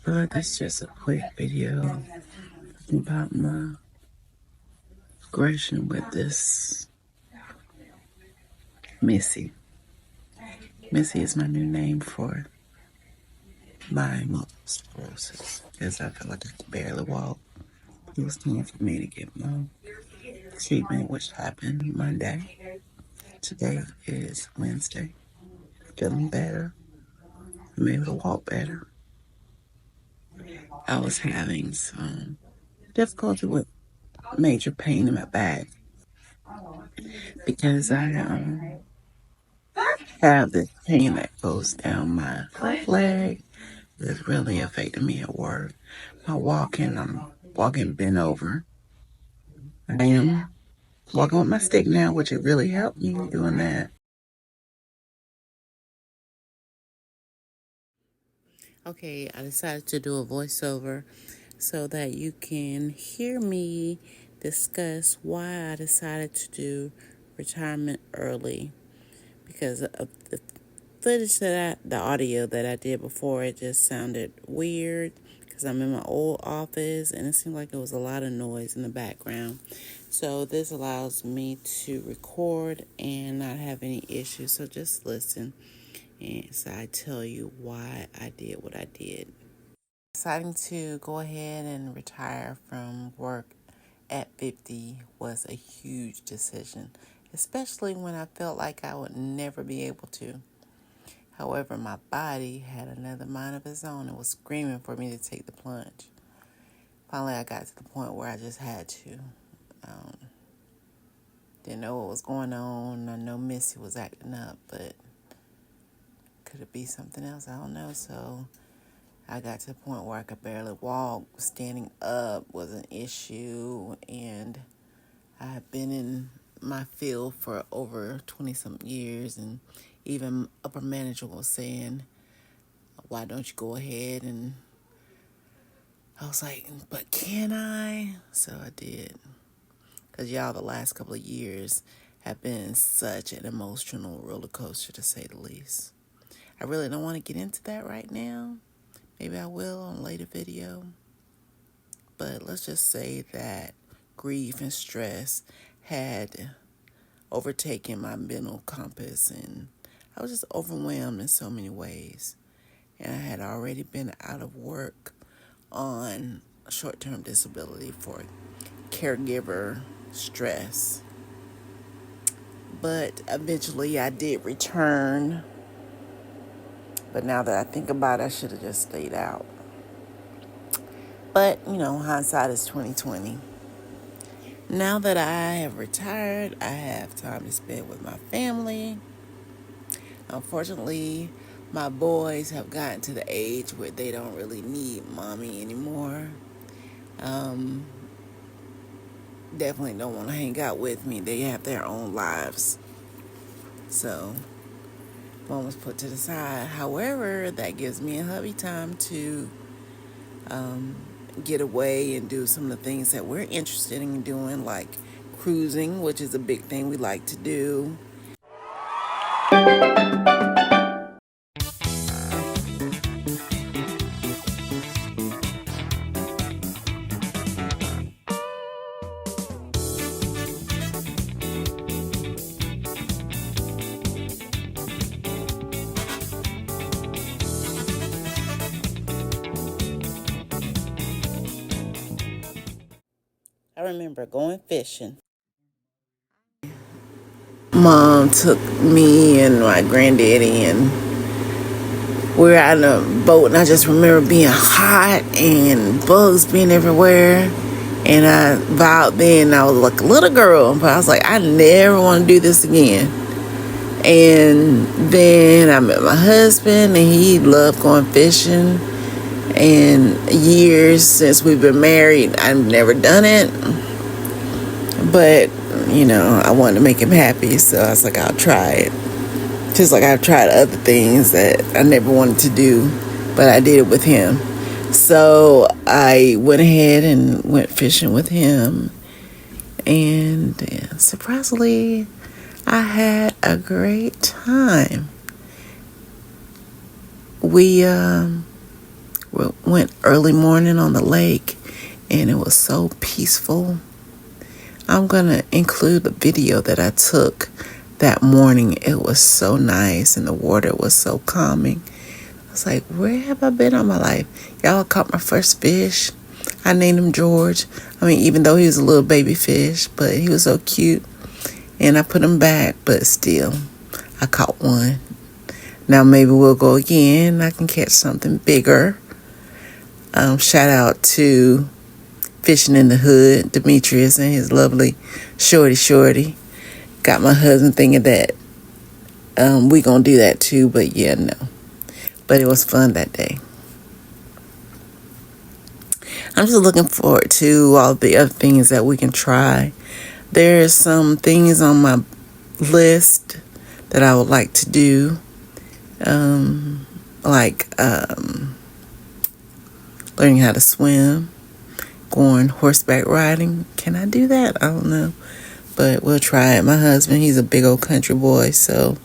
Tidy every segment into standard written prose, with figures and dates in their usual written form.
But it's just a quick video about my aggression with this Missy. Missy is my new name for my multiple sclerosis because I feel like I can barely walk. It was time for me to get my treatment, which happened Monday. Today is Wednesday. Feeling better. I'm able to walk better. I was having some difficulty with major pain in my back because I have this pain that goes down my left leg. It's really affecting me at work. I'm walking bent over. I am walking with my stick now, which it really helped me doing that. Okay, I decided to do a voiceover so that you can hear me discuss why I decided to do retirement early. Because of the footage the audio that I did before, it just sounded weird because I'm in my old office and it seemed like there was a lot of noise in the background. So this allows me to record and not have any issues. So just listen as I tell you why I did what I did. Deciding to go ahead and retire from work at 50 was a huge decision, especially when I felt like I would never be able to. However, my body had another mind of its own and was screaming for me to take the plunge. Finally, I got to the point where I just had to. Didn't know what was going on. I know Missy was acting up, but could it be something else? I don't know. So I got to the point where I could barely walk. Standing up was an issue, and I have been in my field for over 20-something years, and even upper management was saying, why don't you go ahead? And I was like, but can I? So I did. Because y'all, the last couple of years have been such an emotional roller coaster, to say the least. I really don't want to get into that right now. Maybe I will on a later video. But let's just say that grief and stress had overtaken my mental compass, and I was just overwhelmed in so many ways. And I had already been out of work on short-term disability for caregiver stress. But eventually I did return. But now that I think about it, I should have just stayed out. But, hindsight is 2020. Now that I have retired, I have time to spend with my family. Unfortunately, my boys have gotten to the age where they don't really need mommy anymore. Definitely don't want to hang out with me. They have their own lives. So, one was put to the side. However, that gives me a hubby time to get away and do some of the things that we're interested in doing, like cruising, which is a big thing we like to do. I remember going fishing. Mom took me and my granddaddy, and we were out in a boat, and I just remember being hot and bugs being everywhere. And I vowed then, I was like a little girl, but I was like, I never want to do this again. And then I met my husband, and he loved going fishing. And years since we've been married, I've never done it. But, I wanted to make him happy, so I was like, I'll try it. Just like I've tried other things that I never wanted to do, but I did it with him. So I went ahead and went fishing with him. And surprisingly, I had a great time. We went early morning on the lake, and it was so peaceful. I'm going to include the video that I took that morning. It was so nice, and the water was so calming. I was like, where have I been all my life? Y'all caught my first fish. I named him George. I mean, even though he was a little baby fish, but he was so cute. And I put him back, but still, I caught one. Now maybe we'll go again. I can catch something bigger. Shout out to Fishing in the Hood, Demetrius and his lovely Shorty. Got my husband thinking that we gonna do that too, but yeah, no. But it was fun that day. I'm just looking forward to all the other things that we can try. There's some things on my list that I would like to do, like learning how to swim, going horseback riding. Can I do that? I don't know, but we'll try it. My husband, he's a big old country boy, so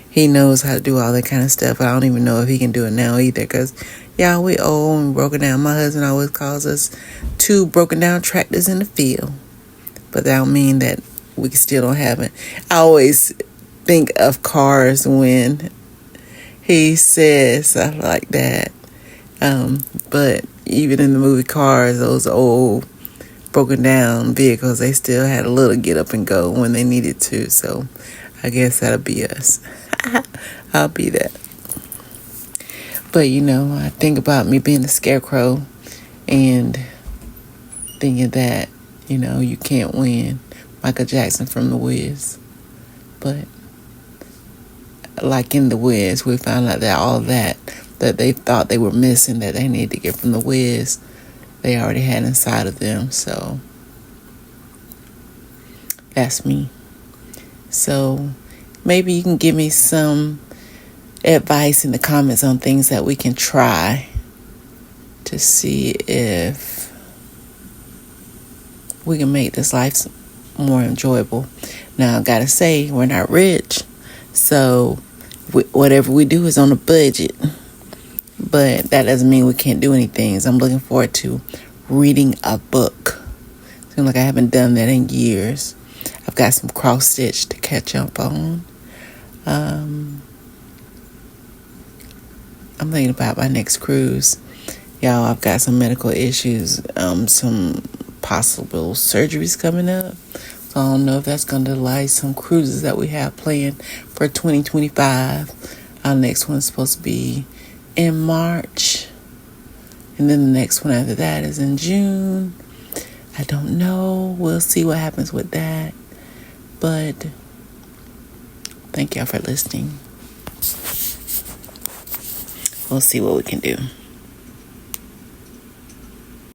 he knows how to do all that kind of stuff. I don't even know if he can do it now either, because y'all, we old and broken down. My husband always calls us two broken down tractors in the field, but that don't mean that we still don't have it. I always think of Cars when he says stuff like that. But even in the movie Cars, those old broken down vehicles, they still had a little get up and go when they needed to. So I guess that'll be us. I'll be that. But I think about me being the Scarecrow and thinking that, you can't win. Michael Jackson from The Wiz. But like in The Wiz, we found out that all that they thought they were missing, that they needed to get from The Wiz, they already had inside of them. So that's me. So maybe you can give me some advice in the comments on things that we can try to see if we can make this life more enjoyable. Now, I gotta say, we're not rich, so whatever we do is on a budget. But that doesn't mean we can't do anything. So I'm looking forward to reading a book. Seems like I haven't done that in years. I've got some cross stitch to catch up on. I'm thinking about my next cruise. Y'all, I've got some medical issues, some possible surgeries coming up. So I don't know if that's going to delay some cruises that we have planned for 2025. Our next one's supposed to be in March. And then the next one after that is in June. I don't know. We'll see what happens with that. But thank y'all for listening. We'll see what we can do.